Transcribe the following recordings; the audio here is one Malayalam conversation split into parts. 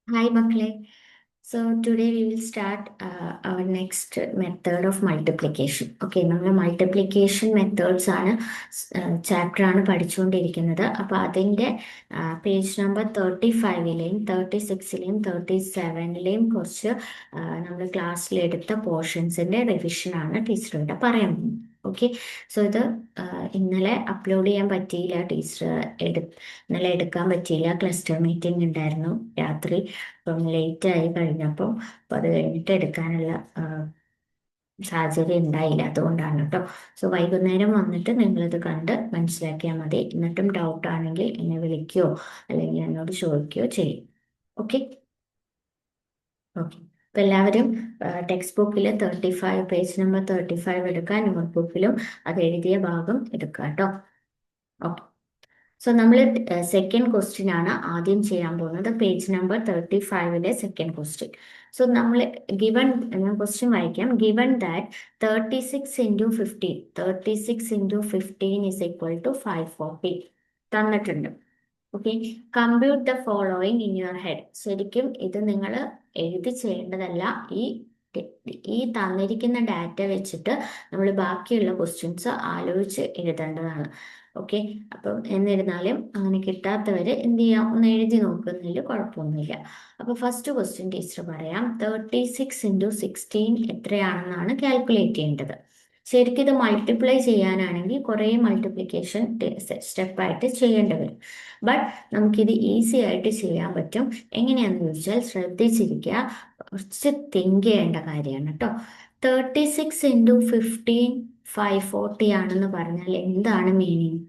Hi, Makle. So today we will start our next method of multiplication. Okay, നമ്മൾ മൾട്ടിപ്ലിക്കേഷൻ മെത്തേഡ്സ് ആണ് ചാപ്റ്റർ ആണ് പഠിച്ചുകൊണ്ടിരിക്കുന്നത്. അപ്പോൾ അതിൻ്റെ പേജ് നമ്പർ 35-ലെയും 36-ലെയും 37-ലെയും കുറച്ച് നമ്മൾ ക്ലാസ്സിലെടുത്ത പോർഷൻസിൻ്റെ റിവിഷനാണ് ടീച്ചർ ഇവിടെ പറയാൻ പോകുന്നത്. ഓക്കെ, സോ ഇത് ഇന്നലെ അപ്ലോഡ് ചെയ്യാൻ പറ്റിയില്ല. ഇന്നലെ എടുക്കാൻ പറ്റിയില്ല. ക്ലസ്റ്റർ മീറ്റിംഗ് ഉണ്ടായിരുന്നു രാത്രി. അപ്പം ലേറ്റായി കഴിഞ്ഞപ്പം അപ്പം അത് കഴിഞ്ഞിട്ട് എടുക്കാനുള്ള സാഹചര്യം ഉണ്ടായില്ല. അതുകൊണ്ടാണ് കേട്ടോ. സോ വൈകുന്നേരം വന്നിട്ട് നിങ്ങളിത് കണ്ട് മനസ്സിലാക്കിയാൽ മതി. എന്നിട്ടും ഡൗട്ട് ആണെങ്കിൽ എന്നെ വിളിക്കുകയോ അല്ലെങ്കിൽ എന്നോട് ചോദിക്കുകയോ ചെയ്യും. Okay okay. അപ്പം എല്ലാവരും ടെക്സ്റ്റ് ബുക്കിൽ 35 പേജ് നമ്പർ 35 എടുക്കുക. നോട്ട് ബുക്കിലും അത് എഴുതിയ ഭാഗം എടുക്കുക കേട്ടോ. ഓക്കെ. സോ നമ്മൾ സെക്കൻഡ് ക്വസ്റ്റ്യൻ ആണ് ആദ്യം ചെയ്യാൻ പോകുന്നത്. പേജ് നമ്പർ 35-ലെ സെക്കൻഡ് ക്വസ്റ്റ്യൻ. സോ നമ്മൾ ഗിവൺ, ഞാൻ ക്വസ്റ്റ്യൻ വായിക്കാം. Given that 36 into 15 is equal to 540 തന്നിട്ടുണ്ട്. Okay, compute the following in your head. ശരിക്കും ഇത് നിങ്ങൾ എഴുതി ചെയ്യേണ്ടതല്ല. ഈ ഈ തന്നിരിക്കുന്ന ഡാറ്റ വെച്ചിട്ട് നമ്മൾ ബാക്കിയുള്ള ക്വസ്റ്റ്യൻസ് ആലോചിച്ച് എഴുതേണ്ടതാണ്. ഓക്കെ, അപ്പം എന്നിരുന്നാലും അങ്ങനെ കിട്ടാത്തവർ എന്ത് ചെയ്യാം, ഒന്ന് എഴുതി നോക്കുന്നതിൽ കുഴപ്പമൊന്നുമില്ല. അപ്പോൾ ഫസ്റ്റ് ക്വസ്റ്റ്യൻ ടീച്ചർ പറയാം. 36 into 16 എത്രയാണെന്നാണ് കാൽക്കുലേറ്റ് ചെയ്യേണ്ടത്. ശരിക്കും ഇത് മൾട്ടിപ്ലൈ ചെയ്യാനാണെങ്കിൽ കുറേ മൾട്ടിപ്ലിക്കേഷൻ സ്റ്റെപ്പായിട്ട് ചെയ്യേണ്ടി വരും. ബട്ട് നമുക്കിത് ഈസി ആയിട്ട് ചെയ്യാൻ പറ്റും. എങ്ങനെയാണെന്ന് ചോദിച്ചാൽ ശ്രദ്ധിച്ചിരിക്കുക, കുറച്ച് തിങ്ക് ചെയ്യേണ്ട കാര്യമാണ് കേട്ടോ. 36 into 15 540 ആണെന്ന് പറഞ്ഞാൽ എന്താണ് മീനിങ്?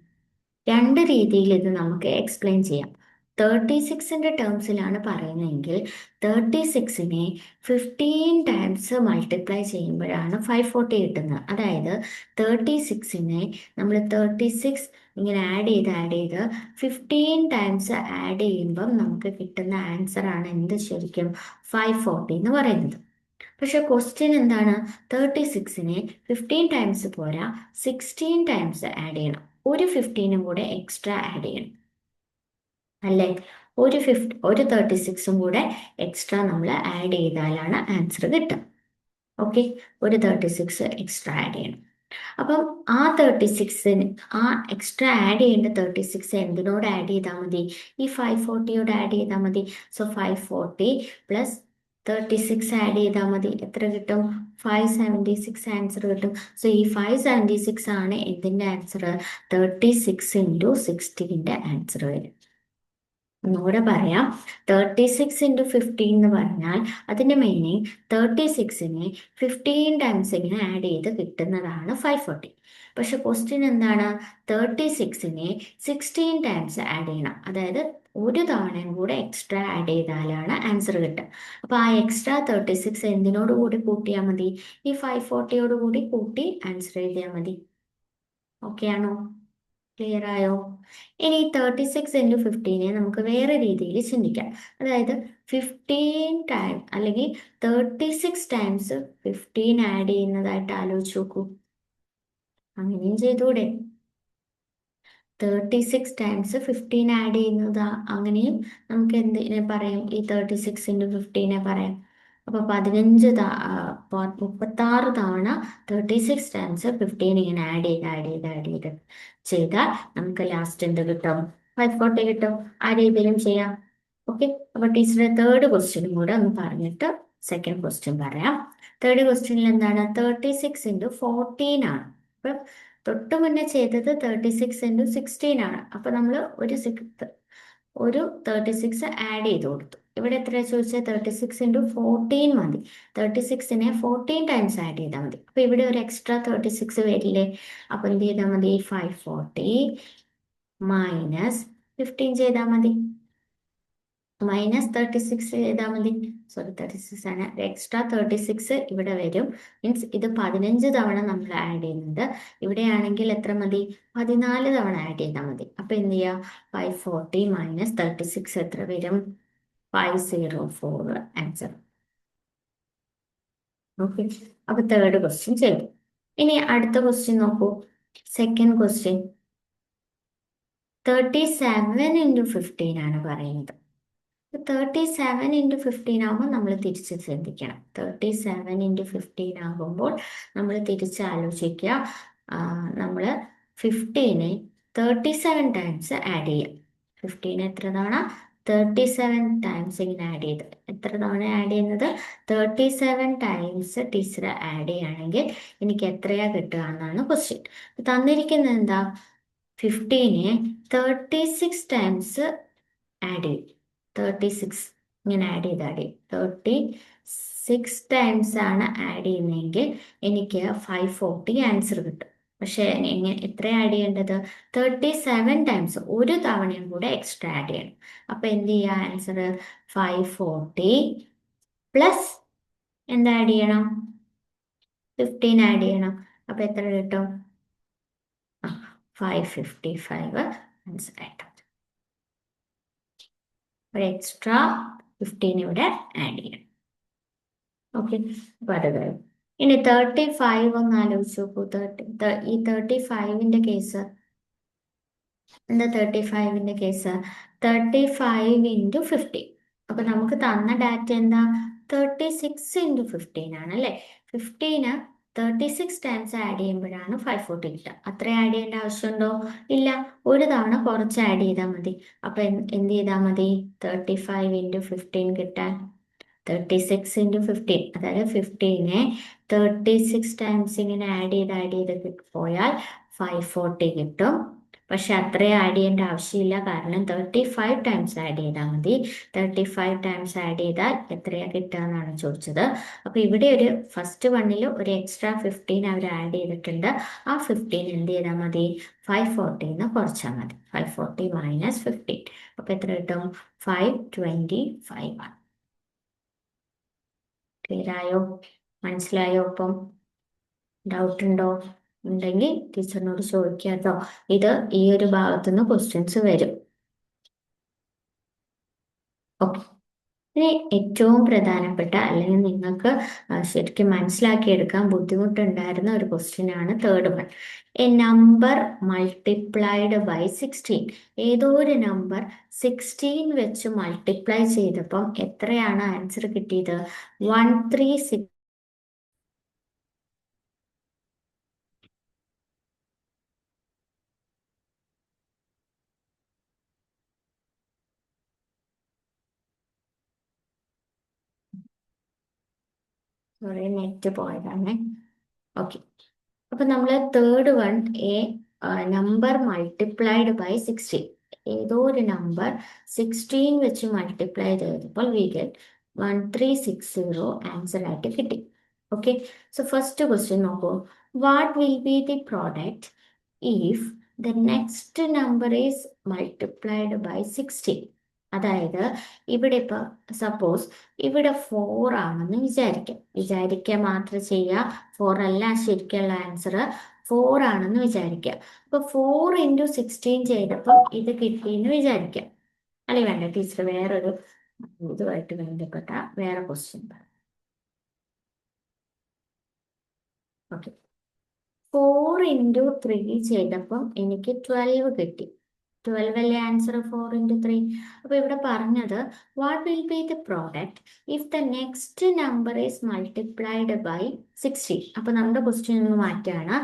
രണ്ട് രീതിയിൽ ഇത് നമുക്ക് എക്സ്പ്ലെയിൻ ചെയ്യാം. 36-ന്റെ ടേംസിലാണ് പറയുന്നതെങ്കിൽ 36-നെ 15 ടൈംസ് മൾട്ടിപ്ലൈ ചെയ്യുമ്പോഴാണ് 540 കിട്ടുന്നത്. അതായത് 36-നെ നമ്മൾ 36 ഇങ്ങനെ ആഡ് ചെയ്ത് 15 ടൈംസ് ആഡ് ചെയ്യുമ്പം നമുക്ക് കിട്ടുന്ന ആൻസർ ആണ് എന്ത്? ശരിക്കും 540 എന്ന് പറയുന്നത്. പക്ഷെ ക്വസ്റ്റ്യൻ എന്താണ്? 36-നെ 15 ടൈംസ് പോരാ, 16 ടൈംസ് ആഡ് ചെയ്യണം. ഒരു 15-ഉം കൂടെ എക്സ്ട്രാ ആഡ് ചെയ്യണം അല്ലേ? ഒരു 36-ഉം കൂടെ എക്സ്ട്രാ നമ്മൾ ആഡ് ചെയ്താലാണ് ആൻസർ കിട്ടുക. ഓക്കെ, ഒരു 36 എക്സ്ട്രാ ആഡ് ചെയ്യണം. അപ്പം ആ 36-ന് ആ എക്സ്ട്രാ ആഡ് ചെയ്യേണ്ട 36 എന്തിനോട് ആഡ് ചെയ്താൽ മതി? ഈ 540യോട് ആഡ് ചെയ്താൽ മതി. സോ 540 പ്ലസ് 36 ആഡ് ചെയ്താൽ മതി. എത്ര കിട്ടും? 576 ആൻസർ കിട്ടും. സോ ഈ 576 ആണ് എന്തിൻ്റെ ആൻസർ? 36 into 16-ന്റെ ആൻസർ വരും. ഒന്നുകൂടെ പറയാം. 36 into 15 എന്ന് പറഞ്ഞാൽ അതിൻ്റെ മീനിങ് 36-നെ 15 ടൈംസ് ഇങ്ങനെ ആഡ് ചെയ്ത് കിട്ടുന്നതാണ് 540. പക്ഷെ ക്വസ്റ്റ്യൻ എന്താണ്? 36-നെ 16 ടൈംസ് ആഡ് ചെയ്യണം. അതായത് ഒരു തവണയും കൂടെ എക്സ്ട്രാ ആഡ് ചെയ്താലാണ് ആൻസർ കിട്ടുക. അപ്പോൾ ആ എക്സ്ട്രാ 36 എന്തിനോട് കൂടി കൂട്ടിയാൽ മതി? ഈ 540യോട് കൂടി കൂട്ടി ആൻസർ എഴുതിയാൽ മതി. ഓക്കെ ആണോ? ക്ലിയർ ആയോ? ഇനി 36 into 15-നെ നമുക്ക് വേറെ രീതിയിൽ ചിന്തിക്കാം. അതായത് 15 ടൈം അല്ലെങ്കിൽ 36 ടൈംസ് 15 ആഡ് ചെയ്യുന്നതായിട്ട് ആലോചിച്ച് നോക്കൂ. അങ്ങനെയും ചെയ്തൂടെ? 36 ടൈംസ് 15 ആഡ് ചെയ്യുന്നത് അങ്ങനെയും നമുക്ക് എന്തിനെ പറയും? ഈ 36 into 15-നെ പറയാം. അപ്പോൾ 36 തവണ 36 ടൈംസ് 15 ഇങ്ങനെ ആഡ് ചെയ്ത് ചെയ്താൽ നമുക്ക് ലാസ്റ്റ് എന്ത് കിട്ടും? 540 കിട്ടും. ആ രീതിയിലും ചെയ്യാം. ഓക്കെ, അപ്പോൾ ടീച്ചറുടെ തേർഡ് ക്വസ്റ്റ്യനും കൂടെ ഒന്ന് പറഞ്ഞിട്ട് സെക്കൻഡ് ക്വസ്റ്റ്യൻ പറയാം. തേർഡ് ക്വസ്റ്റ്യനിൽ എന്താണ്? 36 into 14 ആണ്. അപ്പം തൊട്ട് മുന്നേ ചെയ്തത് 36 into 16 ആണ്. അപ്പൊ നമ്മൾ ഒരു 36 ആഡ് ചെയ്ത് കൊടുത്തു. ഇവിടെ എത്രയാ ചോദിച്ചാൽ 36 into 14 മതി. 36-നെ 14 ടൈംസ് ആഡ് ചെയ്താൽ മതി. അപ്പൊ ഇവിടെ ഒരു എക്സ്ട്രാ 36 വരില്ലേ? അപ്പൊ എന്ത് ചെയ്താൽ മതി? 540 മൈനസ് 15 ചെയ്താൽ മതി. -36 ചെയ്താൽ മതി. സോറി, 36 ആണ്. എക്സ്ട്രാ 36 ഇവിടെ വരും. മീൻസ് ഇത് 15 തവണ നമ്മൾ ആഡ് ചെയ്യുന്നുണ്ട്. ഇവിടെയാണെങ്കിൽ എത്ര മതി? 14 തവണ ആഡ് ചെയ്താൽ മതി. അപ്പൊ എന്ത് ചെയ്യാം? 540 മൈനസ് 36 എത്ര വരും? 504 ആൻസർ. ഓക്കെ, അപ്പൊ തേർഡ് ക്വസ്റ്റ്യൻ ചെയ്തു. ഇനി അടുത്ത ക്വസ്റ്റ്യൻ നോക്കൂ. സെക്കൻഡ് ക്വസ്റ്റ്യൻ 37 into 15 ആണ് പറയുന്നത്. 37 × 15 ആകുമ്പോൾ നമ്മൾ തിരിച്ച് ചിന്തിക്കണം. 37 × 15 ആകുമ്പോൾ നമ്മൾ തിരിച്ച് ആലോചിക്കുക. നമ്മൾ 15 37 ടൈംസ് ആഡ് ചെയ്യാം. 15 എത്ര തവണ? 37 ടൈംസ് ഇങ്ങനെ ആഡ് ചെയ്ത്. എത്ര തവണ ആഡ് ചെയ്യുന്നത്? 37 ടൈംസ് ടീച്ചർ ആഡ് ചെയ്യുകയാണെങ്കിൽ എനിക്ക് എത്രയാ കിട്ടുക എന്നാണ് ക്വസ്റ്റ്യൻ. തന്നിരിക്കുന്നത് എന്താ? 15 36 ടൈംസ് ആഡ് ചെയ്യും. 36 ഇങ്ങനെ ആഡ് ചെയ്യും. 36 ടൈംസ് ആണ് ആഡ് ചെയ്യുന്നതെങ്കിൽ എനിക്ക് 540 ആൻസർ കിട്ടും. പക്ഷെ എത്ര ആഡ് ചെയ്യേണ്ടത്? 37 ടൈംസ്, ഒരു തവണയും കൂടെ എക്സ്ട്രാ ആഡ് ചെയ്യണം. അപ്പൊ എന്ത് ചെയ്യുക? ആൻസർ 540 പ്ലസ് എന്താ ആഡ് ചെയ്യണം? 15 ആഡ് ചെയ്യണം. അപ്പൊ എത്ര കിട്ടും? 555 ആൻസർ ആയിട്ട്. ഒരു എക്സ്ട്രാ 15 ഇവിടെ ആഡ് ചെയ്യണം. ഓക്കെ, അപ്പൊ അത് കഴിയും. ഇനി 35 ഒന്ന് ആലോചിച്ച് നോക്കൂ. ഈ 35ന്റെ കേസ് എന്താ? 35ന്റെ കേസ് 35 × 15. അപ്പൊ നമുക്ക് തന്ന ഡാറ്റ എന്താ? 36 × 15 ആണ് അല്ലെ? 15 36 ടൈംസ് ആഡ് ചെയ്യുമ്പോഴാണ് 540 കിട്ടുക. അത്ര ആഡ് ചെയ്യേണ്ട ആവശ്യമുണ്ടോ? ഇല്ല. ഒരു തവണ കുറച്ച് ആഡ് ചെയ്താൽ മതി. അപ്പൊ എന്ത് ചെയ്താൽ മതി? 35 × 15 കിട്ടാൻ 36 × 15, അതായത് 15 36 ടൈംസ് ഇങ്ങനെ ആഡ് ചെയ്ത് പോയാൽ 540 കിട്ടും. പക്ഷെ അത്രയും ആഡ് ചെയ്യേണ്ട ആവശ്യമില്ല, കാരണം 35 ടൈംസ് ആഡ് ചെയ്താൽ മതി. 35 ടൈംസ് ആഡ് ചെയ്താൽ എത്രയാ കിട്ടുക എന്നാണ് ചോദിച്ചത്. അപ്പൊ ഇവിടെ ഒരു ഫസ്റ്റ് വണ്ണിൽ ഒരു എക്സ്ട്രാ 15 അവർ ആഡ് ചെയ്തിട്ടുണ്ട്. ആ 15 എന്ത് ചെയ്താൽ മതി? 540 കുറച്ചാൽ മതി. 540 - 15. അപ്പൊ എത്ര കിട്ടും? 525 ആണ്. ക്ലിയർ ആയോ? മനസ്സിലായോ? അപ്പം ഡൗട്ട് ഉണ്ടോ? ഉണ്ടെങ്കിൽ ടീച്ചറിനോട് ചോദിക്കുക കേട്ടോ. ഇത് ഈ ഒരു ഭാഗത്തുനിന്ന് ക്വസ്റ്റ്യൻസ് വരും. ഓക്കെ, ഇനി ഏറ്റവും പ്രധാനപ്പെട്ട, അല്ലെങ്കിൽ നിങ്ങൾക്ക് ശരിക്കും മനസ്സിലാക്കിയെടുക്കാൻ ബുദ്ധിമുട്ടുണ്ടായിരുന്ന ഒരു ക്വസ്റ്റ്യൻ ആണ് third one. A number multiplied by 16. ഏതോ ഒരു നമ്പർ 16 വെച്ച് മൾട്ടിപ്ലൈ ചെയ്തപ്പം എത്രയാണ് ആൻസർ കിട്ടിയത്? 136. സോറി, നെറ്റ് പോയതാണ്. ഓക്കെ, അപ്പൊ നമ്മൾ third one, a number multiplied by 16. ഏതോ ഒരു നമ്പർ 16 വെച്ച് മൾട്ടിപ്ലൈ ചെയ്തപ്പോൾ വി ഗെറ്റ് 1360 ആൻസർ ആയിട്ട് കിട്ടി. ഓക്കെ, സോ ഫസ്റ്റ് ക്വസ്റ്റ്യൻ നോക്കൂ. What will be the product if the next number is multiplied by 16? അതായത് ഇവിടെ ഇപ്പൊ സപ്പോസ് ഇവിടെ 4 ആണെന്ന് വിചാരിക്കുക മാത്രം ചെയ്യുക. 4 അല്ല ശരിക്കുള്ള ആൻസർ, 4 ആണെന്ന് വിചാരിക്കുക. അപ്പൊ 4 × 16 ചെയ്തപ്പോൾ ഇത് കിട്ടിയെന്ന് വിചാരിക്കാം. അല്ലെങ്കിൽ വേണ്ട, ടീച്ചർ വേറൊരു ഇതുമായിട്ട് ബന്ധപ്പെട്ട വേറെ ക്വസ്റ്റ്യൻ പറയാം. ഓക്കെ, 4 × 3 ചെയ്തപ്പം എനിക്ക് 12 കിട്ടി. 12 അല്ലേ ആൻസർ? 4 × 3. അപ്പൊ ഇവിടെ പറഞ്ഞത് what will be the product if the next number is multiplied by 16. അപ്പൊ നമ്മുടെ ക്വസ്റ്റ്യൻ ഒന്ന് മാറ്റാണ്.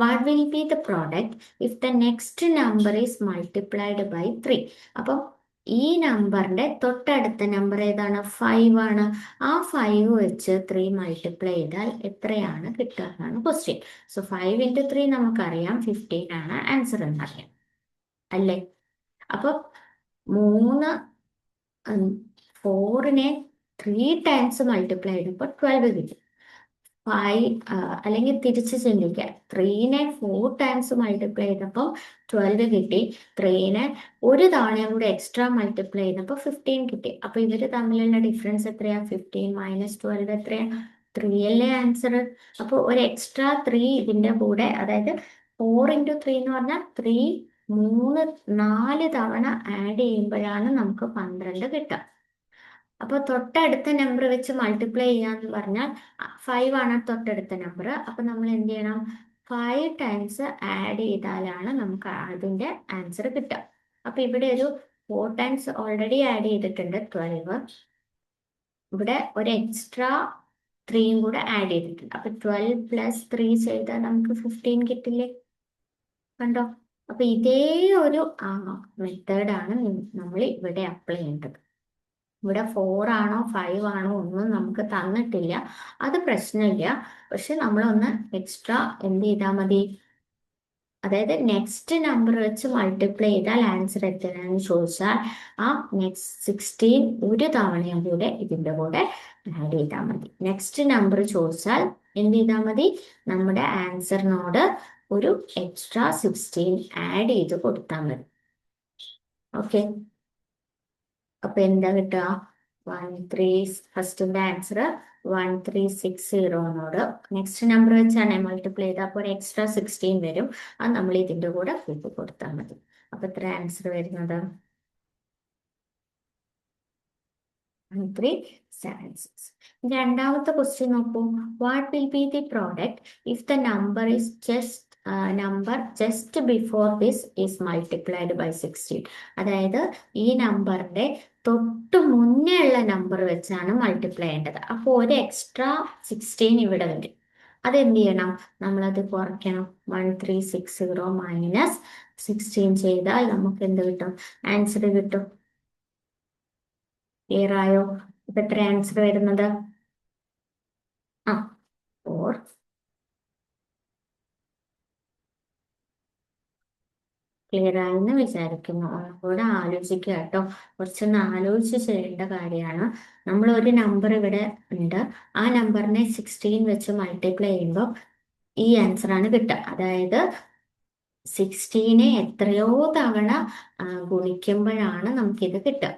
What will be the product if the next number is multiplied by 3? അപ്പം ഈ നമ്പറിന്റെ തൊട്ടടുത്ത നമ്പർ ഏതാണ്? 5 ആണ്. ആ 5 വെച്ച് 3 മൾട്ടിപ്ലൈ ചെയ്താൽ എത്രയാണ് കിട്ടുക എന്നാണ് ക്വസ്റ്റ്യൻ. സോ 5 × 3 നമുക്കറിയാം 15 ആണ് ആൻസർ എന്നറിയാം അല്ലേ? അപ്പൊ 4നെ 3 ടൈംസ് മൾട്ടിപ്ലൈ ചെയ്തപ്പോൾ 12 കിട്ടി. 5 അല്ലെങ്കിൽ തിരിച്ച് ചിന്തിക്കുക. 3നെ 4 ടൈംസ് മൾട്ടിപ്ലൈ ചെയ്തപ്പോൾ 12 കിട്ടി. 3നെ ഒരു തവണയും കൂടെ എക്സ്ട്രാ മൾട്ടിപ്ലൈ ചെയ്തപ്പോൾ 15 കിട്ടി. അപ്പൊ ഇവര് തമ്മിലുള്ള ഡിഫറൻസ് എത്രയാ? 15 - 12 എത്രയാ? 3 അല്ലേ ആൻസർ? അപ്പൊ ഒരു എക്സ്ട്രാ 3 ഇതിന്റെ കൂടെ, അതായത് 4 × 3 എന്ന് പറഞ്ഞാൽ 3 4 തവണ ആഡ് ചെയ്യുമ്പോഴാണ് നമുക്ക് 12 കിട്ടുക. അപ്പൊ തൊട്ടടുത്ത നമ്പർ വെച്ച് മൾട്ടിപ്ലൈ ചെയ്യാന്ന് പറഞ്ഞാൽ 5 ആണ് തൊട്ടടുത്ത നമ്പർ. അപ്പൊ നമ്മൾ എന്ത് ചെയ്യണം? 5 ടൈംസ് ആഡ് ചെയ്താലാണ് നമുക്ക് അതിന്റെ ആൻസർ കിട്ടുക. അപ്പൊ ഇവിടെ ഒരു 4 ടൈംസ് ഓൾറെഡി ആഡ് ചെയ്തിട്ടുണ്ട് 12. ഇവിടെ ഒരു എക്സ്ട്രാ 3യും കൂടെ ആഡ് ചെയ്തിട്ടുണ്ട്. അപ്പൊ 12 + 3 ചെയ്താൽ നമുക്ക് 15 കിട്ടില്ലേ? കണ്ടോ? അപ്പൊ ഇതേ ഒരു മെത്തേഡാണ് നമ്മൾ ഇവിടെ അപ്ലൈ ചെയ്യേണ്ടത്. ഇവിടെ 4 ആണോ 5 ആണോ ഒന്നും നമുക്ക് തന്നിട്ടില്ല, അത് പ്രശ്നമില്ല. പക്ഷെ നമ്മളൊന്ന് എക്സ്ട്രാ എന്ത് ചെയ്താൽ മതി, അതായത് നെക്സ്റ്റ് നമ്പർ വെച്ച് മൾട്ടിപ്ലൈ ചെയ്താൽ ആൻസർ എത്രയാണെന്ന് ചോദിച്ചാൽ ആ നെക്സ്റ്റ് 16 ഒരു തവണയും കൂടെ ഇതിൻ്റെ കൂടെ ആഡ് ചെയ്താൽ മതി. നെക്സ്റ്റ് നമ്പർ ചോദിച്ചാൽ എന്ത് ചെയ്താൽ മതി, നമ്മുടെ ആൻസറിനോട് ഒരു എക്സ്ട്രാ 16 ആഡ് ചെയ്ത് കൊടുത്താൽ മതി. ഓക്കെ, അപ്പൊ എന്താ കിട്ടുക? 13, ഫസ്റ്റിന്റെ ആൻസർ 1360നോട് നെക്സ്റ്റ് നമ്പർ വെച്ചാണ് മൾട്ടിപ്ലൈ ചെയ്ത്, അപ്പോൾ ഒരു എക്സ്ട്രാ 16 വരും. അത് നമ്മൾ ഇതിന്റെ കൂടെ കൂട്ടി കൊടുത്താൽ മതി. അപ്പൊ എത്ര ആൻസർ വരുന്നത്? 1376. രണ്ടാമത്തെ ക്വസ്റ്റ്യൻ നോക്കൂ. What will be the product if the number just before this is multiplied by 16? അതായത് ഈ നമ്പറിന്റെ തൊട്ട് മുന്നേ ഉള്ള നമ്പർ വെച്ചാണ് മൾട്ടിപ്ലൈ ചെയ്യേണ്ടത്. അപ്പോൾ ഒരു എക്സ്ട്രാ 16 ഇവിടെ വരും. അതെന്ത് ചെയ്യണം? നമ്മളത് കുറയ്ക്കണം. 1360 - 16 ചെയ്താൽ നമുക്ക് എന്ത് കിട്ടും? ആൻസർ കിട്ടും. ക്ലിയർ ആയോ? ഇപ്പൊ എത്ര ആൻസർ വരുന്നത്? 4. ക്ലിയർ ആയെന്ന് വിചാരിക്കുന്നു. ഒന്നുകൂടെ ആലോചിക്കുക കേട്ടോ. കുറച്ചൊന്ന് ആലോചിച്ച് ചെയ്യേണ്ട കാര്യമാണ്. നമ്മൾ ഒരു നമ്പർ ഇവിടെ ഉണ്ട്, ആ നമ്പറിനെ 16 വെച്ച് മൾട്ടിപ്ലൈ ചെയ്യുമ്പോൾ ഈ ആൻസർ ആണ് കിട്ടുക. അതായത് 16 എത്രയോ തവണ ഗുണിക്കുമ്പോഴാണ് നമുക്കിത് കിട്ടുക.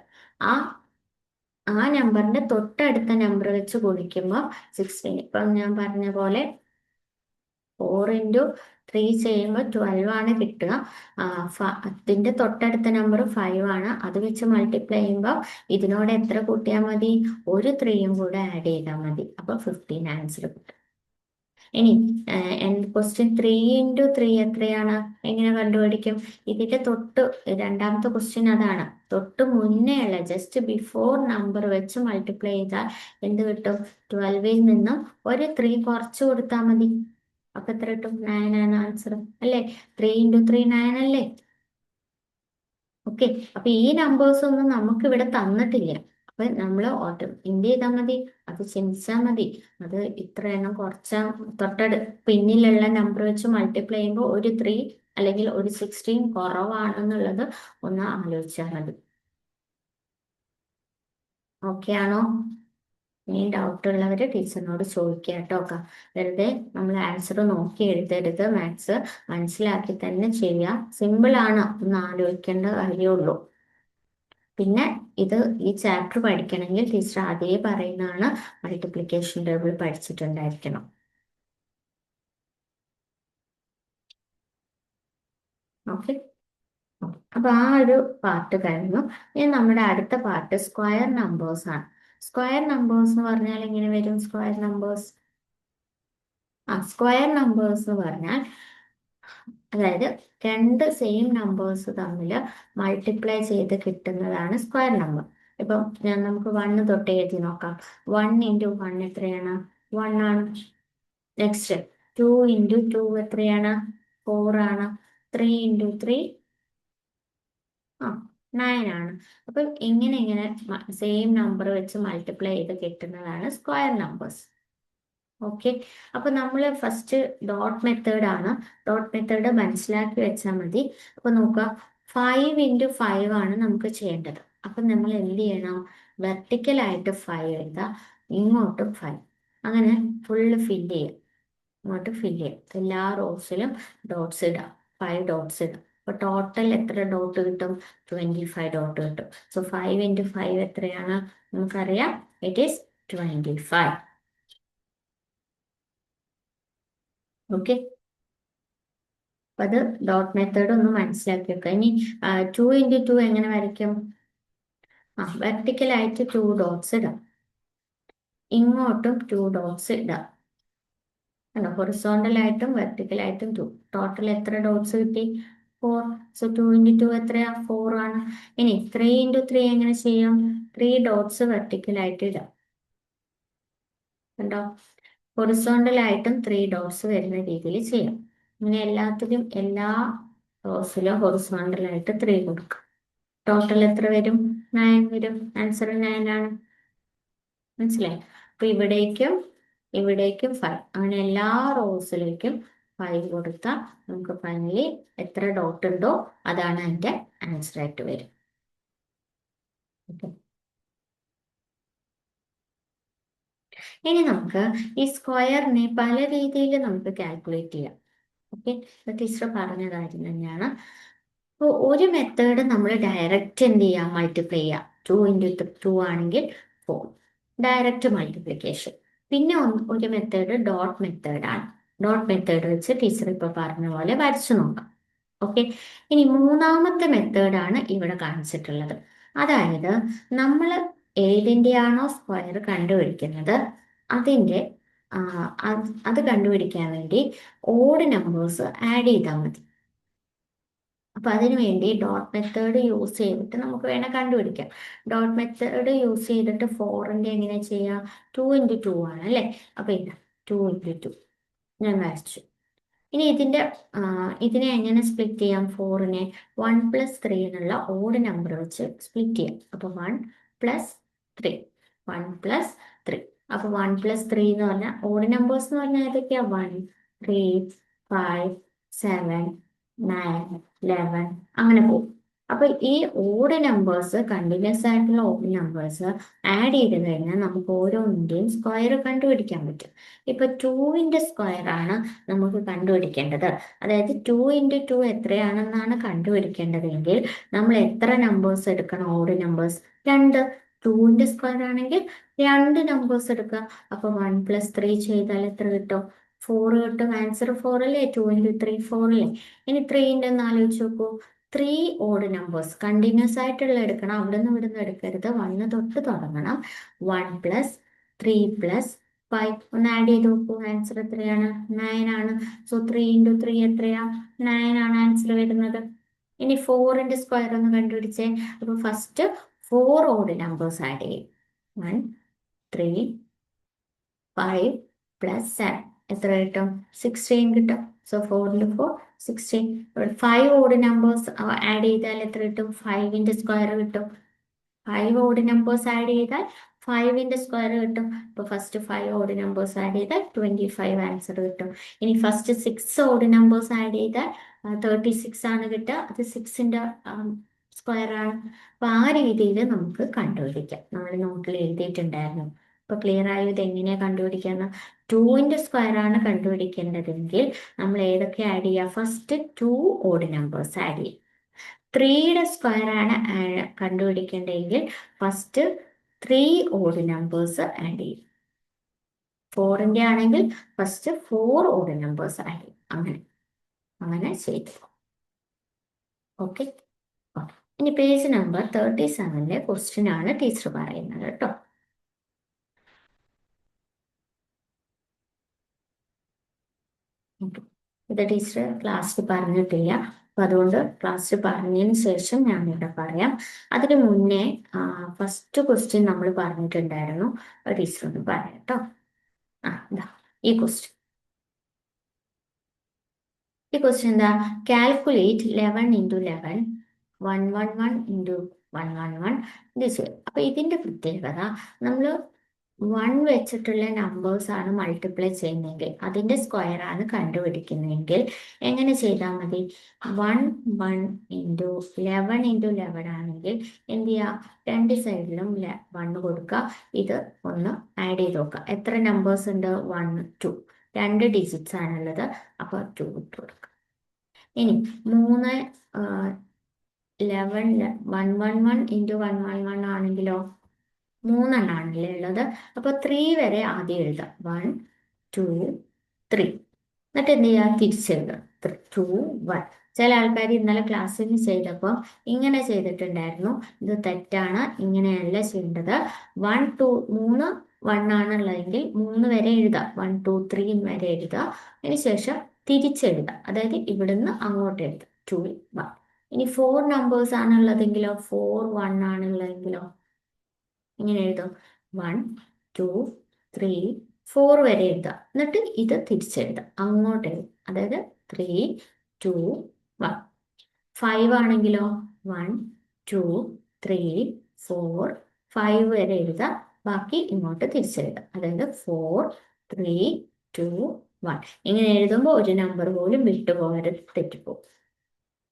ആ ആ നമ്പറിന്റെ തൊട്ടടുത്ത നമ്പർ വെച്ച് ഗുണിക്കുമ്പോൾ 16, ഇപ്പം ഞാൻ പറഞ്ഞ പോലെ 4 × 3 ചെയ്യുമ്പോൾ 12 ആണ് കിട്ടുക. അതിന്റെ തൊട്ടടുത്ത നമ്പർ 5 ആണ്. അത് വെച്ച് മൾട്ടിപ്ലൈ ചെയ്യുമ്പോൾ ഇതിനോട് എത്ര കൂട്ടിയാൽ മതി? ഒരു 3യും കൂടെ ആഡ് ചെയ്താൽ മതി. അപ്പൊ 15 ആൻസർ കിട്ടും. ഇനി ക്വസ്റ്റ്യൻ 3 × 3 എത്രയാണ്? എങ്ങനെ കണ്ടുപിടിക്കും? ഇതിന്റെ രണ്ടാമത്തെ ക്വസ്റ്റ്യൻ അതാണ്. തൊട്ട് മുന്നേ ഉള്ള ജസ്റ്റ് ബിഫോർ നമ്പർ വെച്ച് മൾട്ടിപ്ലൈ ചെയ്താൽ എന്ത് കിട്ടും? 12ൽ നിന്നും ഒരു 3 കുറച്ച് കൊടുത്താൽ മതി. അപ്പൊ എത്ര കിട്ടും? 9 ആണ് ആൻസർ അല്ലേ? 3 × 3 9 അല്ലേ? ഓക്കെ, അപ്പൊ ഈ നമ്പേഴ്സ് ഒന്നും നമുക്ക് ഇവിടെ തന്നിട്ടില്ല. അപ്പൊ നമ്മൾ എന്ത് ചെയ്താൽ മതി? അത് ചിന്തിച്ചാൽ മതി. അത് ഇത്ര എണ്ണം കുറച്ചാൽ പിന്നിലുള്ള നമ്പർ വെച്ച് മൾട്ടിപ്ലൈ ചെയ്യുമ്പോൾ ഒരു 3 അല്ലെങ്കിൽ ഒരു 16 കുറവാണെന്നുള്ളത് ഒന്ന് ആലോചിച്ചാൽ മതി. ഓക്കെ ആണോ? ഇനി ഡൗട്ട് ഉള്ളവര് ടീച്ചറിനോട് ചോദിക്കുക കേട്ടോ. വെറുതെ നമ്മൾ ആൻസർ നോക്കി എഴുതരുത്. മാത്സ് മനസ്സിലാക്കി തന്നെ ചെയ്യാം. സിമ്പിൾ ആണ്, ഒന്ന് ആലോചിക്കേണ്ട കാര്യമുള്ളൂ. പിന്നെ ഈ ചാപ്റ്റർ പഠിക്കണമെങ്കിൽ ടീച്ചർ ആദ്യമേ പറയുന്നതാണ്, മൾട്ടിപ്ലിക്കേഷൻ ടേബിൾ പഠിച്ചിട്ടുണ്ടായിരിക്കണം. ഓക്കെ, അപ്പൊ ആ ഒരു പാർട്ട് കഴിഞ്ഞു. ഇനി നമ്മുടെ അടുത്ത പാർട്ട് സ്ക്വയർ നമ്പേഴ്സ് ആണ്. സ്ക്വയർ നമ്പേഴ്സ് എന്ന് പറഞ്ഞാൽ എങ്ങനെ വരും? സ്ക്വയർ നമ്പേഴ്സ് എന്ന് പറഞ്ഞാൽ അതായത് രണ്ട് സെയിം നമ്പേഴ്സ് തമ്മിൽ മൾട്ടിപ്ലൈ ചെയ്ത് കിട്ടുന്നതാണ് സ്ക്വയർ നമ്പർ. ഇപ്പം നമുക്ക് 1 തൊട്ട് എഴുതി നോക്കാം. 1 × 1 എത്രയാണ്? 1 ആണ്. നെക്സ്റ്റ് 2 × 2 എത്രയാണ്? 4 ആണ്. 3 × 3 9 ആണ്. അപ്പൊ ഇങ്ങനെ സെയിം നമ്പർ വെച്ച് മൾട്ടിപ്ലൈ ചെയ്ത് കിട്ടുന്നതാണ് സ്ക്വയർ നമ്പേഴ്സ്. ഓക്കെ, അപ്പൊ നമ്മൾ ഫസ്റ്റ് ഡോട്ട് മെത്തേഡ് ആണ്. ഡോട്ട് മെത്തേഡ് മനസ്സിലാക്കി വെച്ചാൽ മതി. അപ്പൊ നോക്കുക, 5 × 5 ആണ് നമുക്ക് ചെയ്യേണ്ടത്. അപ്പൊ നമ്മൾ എന്ത് ചെയ്യണം? വെർട്ടിക്കലായിട്ട് 5 എഴുതാം, ഇങ്ങോട്ടും 5. അങ്ങനെ ഫുള്ള് ഫില്ല് ചെയ്യാം. ഇങ്ങോട്ട് ഫില്ല് ചെയ്യാം. എല്ലാ റോസിലും ഡോട്ട്സ് ഇടാം. 5 ഡോട്ട്സ് ഇടാം. അപ്പൊ ടോട്ടൽ എത്ര ഡോട്ട് കിട്ടും? 25 ഡോട്ട് കിട്ടും. സോ 5 × 5 എത്രയാണ്? നമുക്കറിയാം, ഇറ്റ് ഈസ് 25. ഓക്കെ, അപ്പൊ അത് ഡോട്ട് മെത്തേഡ് ഒന്ന് മനസ്സിലാക്കി വെക്കുക. ഇനി 2 × 2 എങ്ങനെ വരയ്ക്കും? വെർട്ടിക്കലായിട്ട് 2 ഡോട്ട്സ് ഇടാം, ഇങ്ങോട്ടും 2 ഡോട്ട്സ് ഇടാം. ഹൊറിസോണ്ടലായിട്ടും വെർട്ടിക്കലായിട്ടും 2. ടോട്ടൽ എത്ര ഡോട്ട്സ് കിട്ടി? ഫോർ. സോ 2 × 2 എത്രയാ? 4 ആണ്. ഇനി 3 × 3 എങ്ങനെ ചെയ്യാം? 3 ഡോട്ട്സ് വെർട്ടിക്കലായിട്ട് ഇടാം. കണ്ടോ? ഹൊറിസോണ്ടലായിട്ടും 3 ഡോട്ട്സ് വരുന്ന രീതിയിൽ ചെയ്യാം. ഇങ്ങനെ എല്ലാത്തിലും എല്ലാ റോസിലും ഹൊറിസോണ്ടലായിട്ട് 3 കൊടുക്കാം. ടോട്ടൽ എത്ര വരും? 9 വരും. ആൻസർ 9 ആണ്. മനസ്സിലായി? അപ്പൊ ഇവിടേക്കും ഇവിടേക്കും 5, അങ്ങനെ എല്ലാ റോസിലേക്കും 5 കൊടുത്താൽ നമുക്ക് ഫൈനലി എത്ര ഡോട്ട് ഉണ്ടോ അതാണ് അതിന്റെ ആൻസർ ആയിട്ട് വരും. Okay. ഇനി നമുക്ക് ഈ സ്ക്വയറിനെ പല രീതിയിൽ നമുക്ക് കാൽക്കുലേറ്റ് ചെയ്യാം. ഓക്കെ, ടീച്ചർ പറഞ്ഞ കാര്യം തന്നെയാണ്. അപ്പോൾ ഒരു മെത്തേഡ് നമ്മൾ ഡയറക്റ്റ് എന്ത് ചെയ്യാം? മൾട്ടിപ്ലൈ ചെയ്യാം. 2 × 2 ആണെങ്കിൽ 4, ഡയറക്റ്റ് മൾട്ടിപ്ലിക്കേഷൻ. പിന്നെ ഒരു മെത്തേഡ് ഡോട്ട് മെത്തേഡാണ്. ഡോട്ട് മെത്തേഡ് വെച്ച് ടീച്ചർ ഇപ്പോൾ പറഞ്ഞ പോലെ വരച്ചു നോക്കാം. ഓക്കെ, ഇനി മൂന്നാമത്തെ മെത്തേഡാണ് ഇവിടെ കാണിച്ചിട്ടുള്ളത്. അതായത് നമ്മൾ ഏതിൻ്റെയാണോ സ്ക്വയർ കണ്ടുപിടിക്കുന്നത് അതിൻ്റെ അത് കണ്ടുപിടിക്കാൻ വേണ്ടി ഓഡ് നമ്പേഴ്സ് ആഡ് ചെയ്താൽ മതി. അപ്പൊ അതിനു വേണ്ടി ഡോട്ട് മെത്തേഡ് യൂസ് ചെയ്തിട്ട് നമുക്ക് വേണേൽ കണ്ടുപിടിക്കാം. ഡോട്ട് മെത്തേഡ് യൂസ് ചെയ്തിട്ട് 4ന്റെ എങ്ങനെ ചെയ്യാം? 2 × 2 ആണ് അല്ലേ? അപ്പൊ ഇതാ 2 × 2 ഞാൻ വരച്ചു. ഇനി ഇതിനെ എങ്ങനെ സ്പ്ലിറ്റ് ചെയ്യാം? 4നെ 1 + 3 എന്നുള്ള ഓഡ് നമ്പർ വെച്ച് സ്പ്ലിറ്റ് ചെയ്യാം. അപ്പൊ 1 + 3, 1 + 3. അപ്പൊ 1 + 3 എന്ന് പറഞ്ഞാൽ ഓഡ് നമ്പേഴ്സ് എന്ന് പറഞ്ഞാൽ ഏതൊക്കെയാ? 1, 3, 5, 7, 9, 11 അങ്ങനെ പോകും. അപ്പൊ ഈ ഓഡ് നമ്പേഴ്സ്, കണ്ടിന്യൂസ് ആയിട്ടുള്ള ഓഡ് നമ്പേഴ്സ് ആഡ് ചെയ്ത് കഴിഞ്ഞാൽ നമുക്ക് ഓരോന്നിന്റെയും സ്ക്വയർ കണ്ടുപിടിക്കാൻ പറ്റും. ഇപ്പൊ 2ന്റെ സ്ക്വയർ ആണ് നമുക്ക് കണ്ടുപിടിക്കേണ്ടത്. അതായത് 2 × 2 എത്രയാണെന്നാണ് കണ്ടുപിടിക്കേണ്ടതെങ്കിൽ നമ്മൾ എത്ര നമ്പേഴ്സ് എടുക്കണം? Odd numbers 2. 2ന്റെ സ്ക്വയർ ആണെങ്കിൽ 2 നമ്പേഴ്സ് എടുക്കുക. അപ്പൊ 1 + 3 ചെയ്താൽ എത്ര കിട്ടും? 4 കിട്ടും. ആൻസർ 4 അല്ലേ? 2 × 3 4 അല്ലേ? ഇനി 3ന്റെ ഒന്ന് ആലോചിച്ച് നോക്കൂ. 3 ഓഡ് നമ്പേഴ്സ് കണ്ടിന്യൂസ് ആയിട്ടുള്ള എടുക്കണം. അവിടെ നിന്ന് ഇവിടുന്ന് എടുക്കരുത്. 1 തൊട്ട് തുടങ്ങണം. 1 + 3 + 5 ഒന്ന് ആഡ് ചെയ്ത് നോക്കൂ. ആൻസർ എത്രയാണ്? 9 ആണ്. സോ 3 × 3 എത്രയാ? 9 ആണ് ആൻസർ വരുന്നത്. ഇനി 4ന്റെ സ്ക്വയർ ഒന്ന് കണ്ടുപിടിച്ചേ. അപ്പൊ ഫസ്റ്റ് 4 ഓഡ് നമ്പേഴ്സ് ആഡ് ചെയ്യും. 1, 3, 5 + 7 എത്ര കിട്ടും? 16 കിട്ടും. സോ 4 × 4 16. 5 ഓഡ് നമ്പേഴ്സ് ആഡ് ചെയ്താൽ എത്ര കിട്ടും? 5ന്റെ സ്ക്വയർ കിട്ടും. 5 ഓഡ് നമ്പേഴ്സ് ആഡ് ചെയ്താൽ 5ന്റെ സ്ക്വയർ കിട്ടും. അപ്പോൾ ഫസ്റ്റ് 5 ഓഡ് നമ്പേഴ്സ് ആഡ് ചെയ്താൽ 25 ആൻസർ കിട്ടും. ഇനി ഫസ്റ്റ് 6 ഓഡ് നമ്പേഴ്സ് ആഡ് ചെയ്താൽ 36 ആണ് കിട്ടുക. അത് 6ന്റെ സ്ക്വയർ ആണ്. അപ്പൊ ആ രീതിയിൽ നമുക്ക് കണ്ടുപിടിക്കാം. നമ്മൾ നോട്ടിൽ എഴുതിയിട്ടുണ്ടായിരുന്നു. അപ്പൊ ക്ലിയർ ആയോ ഇത് എങ്ങനെയാ കണ്ടുപിടിക്കാന്ന്? 2ന്റെ സ്ക്വയർ ആണ് കണ്ടുപിടിക്കേണ്ടതെങ്കിൽ നമ്മൾ ഏതൊക്കെ ആഡ് ചെയ്യുക? ഫസ്റ്റ് 2 ഓഡ് നമ്പേഴ്സ് ആഡ് ചെയ്യും. 3യുടെ സ്ക്വയർ ആണ് കണ്ടുപിടിക്കേണ്ടതെങ്കിൽ ഫസ്റ്റ് 3 ഓഡ് നമ്പേഴ്സ് ആഡ് ചെയ്യും. 4ന്റെ ആണെങ്കിൽ ഫസ്റ്റ് 4 ഓഡ് നമ്പേഴ്സ് ആഡ് ചെയ്യും. അങ്ങനെ അങ്ങനെ ചെയ്തു. ഓക്കെ, ഇനി പേജ് നമ്പർ 37ലെ ക്വസ്റ്റ്യൻ ആണ് ടീച്ചർ പറയുന്നത് കേട്ടോ. ഇത് ടീച്ചർ ക്ലാസ്സിൽ പറഞ്ഞിട്ടില്ല. അപ്പൊ അതുകൊണ്ട് ക്ലാസ്സിൽ പറഞ്ഞതിന് ശേഷം ഞാൻ ഇവിടെ പറയാം. അതിന് മുന്നേ ഫസ്റ്റ് ക്വസ്റ്റ്യൻ നമ്മൾ പറഞ്ഞിട്ടുണ്ടായിരുന്നു. ടീച്ചർ ഒന്ന് പറയാം കേട്ടോ. ഇതാ ഈ ക്വസ്റ്റ്യൻ. ഈ ക്വസ്റ്റ്യൻ എന്താ? Calculate 11 × 11, 111 × 111 this. അപ്പൊ ഇതിന്റെ പ്രത്യേകത, നമ്മൾ 1 വെച്ചിട്ടുള്ള നമ്പേഴ്സ് ആണ് മൾട്ടിപ്ലൈ ചെയ്യുന്നതെങ്കിൽ അതിന്റെ സ്ക്വയർ ആണ് കണ്ടുപിടിക്കുന്നതെങ്കിൽ എങ്ങനെ ചെയ്താൽ മതി? 1 1 × 11 × 11 ആണെങ്കിൽ എന്ത് ചെയ്യുക? രണ്ട് സൈഡിലും 1 കൊടുക്കുക. ഇത് ഒന്ന് ആഡ് ചെയ്ത് നോക്കുക. എത്ര നമ്പേഴ്സ് ഉണ്ട്? 1 2, 2 ഡിജിറ്റ്സ് ആണുള്ളത്. അപ്പൊ 2 ഇട്ട് കൊടുക്കുക. ഇനി 3 11 111 × 111 ആണെങ്കിലോ 3 എണ്ണാണല്ലേ ഉള്ളത്. അപ്പൊ 3 വരെ ആദ്യം എഴുതാം. 1 2 3. എന്നിട്ട് എന്ത് ചെയ്യുക? തിരിച്ചെഴുതുക. 2 1. ചില ആൾക്കാർ ഇന്നലെ ക്ലാസ്സിൽ ചെയ്തപ്പോൾ ഇങ്ങനെ ചെയ്തിട്ടുണ്ടായിരുന്നു. ഇത് തെറ്റാണ്, ഇങ്ങനെയല്ല ചെയ്യേണ്ടത്. 1 2 3 1 ആണുള്ളതെങ്കിൽ 3 വരെ എഴുതാം. 1 2 3 വരെ എഴുതുക. അതിനുശേഷം തിരിച്ചെഴുതാം. അതായത് ഇവിടുന്ന് അങ്ങോട്ട് എഴുതാം. Two one. ഇനി 4 നമ്പേഴ്സ് ആണുള്ളതെങ്കിലോ, 4 1 ആണുള്ളതെങ്കിലോ ഇങ്ങനെ എഴുതും. 1 2 3 4 വരെ എഴുതാം, എന്നിട്ട് ഇത് തിരിച്ചെഴുതാം, അങ്ങോട്ട് എഴുതും. അതായത് 3 2 1. 5 ആണെങ്കിലോ 1 2 3 4 5 വരെ എഴുതാം, ബാക്കി ഇങ്ങോട്ട് തിരിച്ചെഴുതാം. അതായത് 4 3 2 1. ഇങ്ങനെ എഴുതുമ്പോൾ ഒരു നമ്പർ പോലും വിട്ടുപോകരുത്, തെറ്റിപ്പോകും.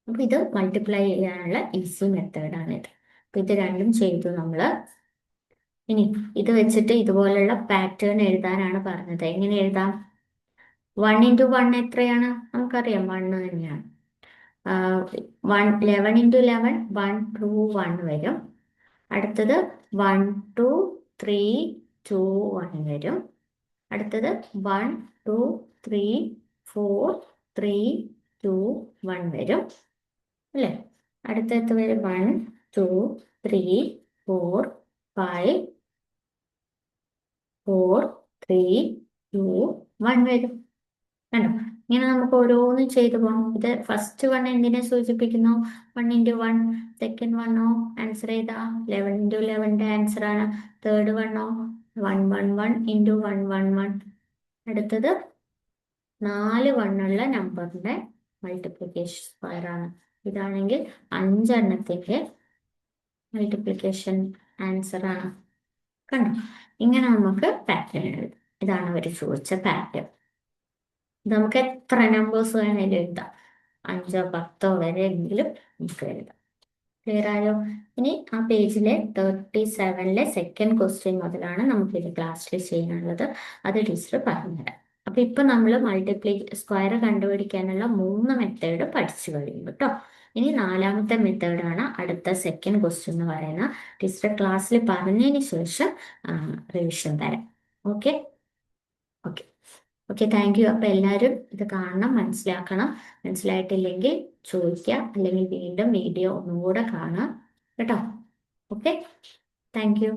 അപ്പൊ ഇത് മൾട്ടിപ്ലൈ ചെയ്യാനുള്ള ഈസി മെത്തേഡാണ് ഇത്. അപ്പൊ ഇത് രണ്ടും ചെയ്തു നമ്മള്. ഇനി ഇത് വെച്ചിട്ട് ഇതുപോലുള്ള പാറ്റേൺ എഴുതാനാണ് പറഞ്ഞത്. എങ്ങനെ എഴുതാം? 1 ഇൻറ്റു 1 എത്രയാണ്? നമുക്കറിയാം 1 തന്നെയാണ്. 11 ഇൻറ്റു 11 1 2 1 വരും. അടുത്തത് 1 2 3 2 1 വരും. അടുത്തത് 1 2 3 4 3 2 1 വരും അല്ലേ? അടുത്തത് വരും 1 2 3 4 5 4 3 2 1 വരും. കണ്ടോ? ഇങ്ങനെ നമുക്ക് ഓരോന്നും ചെയ്തു പോകാം. ഇത് ഫസ്റ്റ് വൺ എന്തിനെ സൂചിപ്പിക്കുന്നു? 1 ഇൻറ്റു 1. സെക്കൻഡ് വണ്ണോ ആൻസർ ചെയ്താ 11 ഇൻറ്റു 11ന്റെ ആൻസർ ആണ്. തേർഡ് വണ്ണോ 1 1 1 ഇൻറ്റു 1 1 1. അടുത്തത് 4 വണ്ണുള്ള നമ്പറിന്റെ മൾട്ടിപ്ലിക്കേഷൻ സ്ക്വയർ ആണ്. ഇതാണെങ്കിൽ 5 എണ്ണത്തിന്റെ മൾട്ടിപ്ലിക്കേഷൻ ആൻസർ ആണ്. കണ്ടോ? ഇങ്ങനെ നമുക്ക് പാറ്റേൺ എഴുതാം. ഇതാണ് അവർ ചോദിച്ച പാറ്റേൺ. നമുക്ക് എത്ര നമ്പേഴ്സ് വേണേലും എഴുതാം, 5 10 വരെ എങ്കിലും നമുക്ക് എഴുതാം. ക്ലിയർ ആയോ? ഇനി ആ പേജിലെ 37ലെ സെക്കൻഡ് ക്വസ്റ്റ്യൻ മുതലാണ് നമുക്ക് ഇത് ക്ലാസ്സിൽ ചെയ്യാനുള്ളത്. അത് ടീച്ചർ പറഞ്ഞുതരാം. അപ്പൊ ഇപ്പൊ നമ്മൾ സ്ക്വയർ കണ്ടുപിടിക്കാനുള്ള 3 മെത്തേഡ് പഠിച്ചു കഴിഞ്ഞു കേട്ടോ. ഇനി 4ാമത്തെ മെത്തേഡാണ് അടുത്ത സെക്കൻഡ് ക്വസ്റ്റ്യൻ എന്ന് പറയുന്നത്. ടീച്ചർ ക്ലാസ്സിൽ പറഞ്ഞതിന് ശേഷം റിവിഷൻ തരാം. Okay okay okay, thank you. അപ്പൊ എല്ലാവരും ഇത് കാണണം, മനസ്സിലാക്കണം. മനസ്സിലായിട്ടില്ലെങ്കിൽ ചോദിക്കുക, അല്ലെങ്കിൽ വീണ്ടും വീഡിയോ ഒന്നുകൂടെ കാണാം കേട്ടോ. Okay, thank you.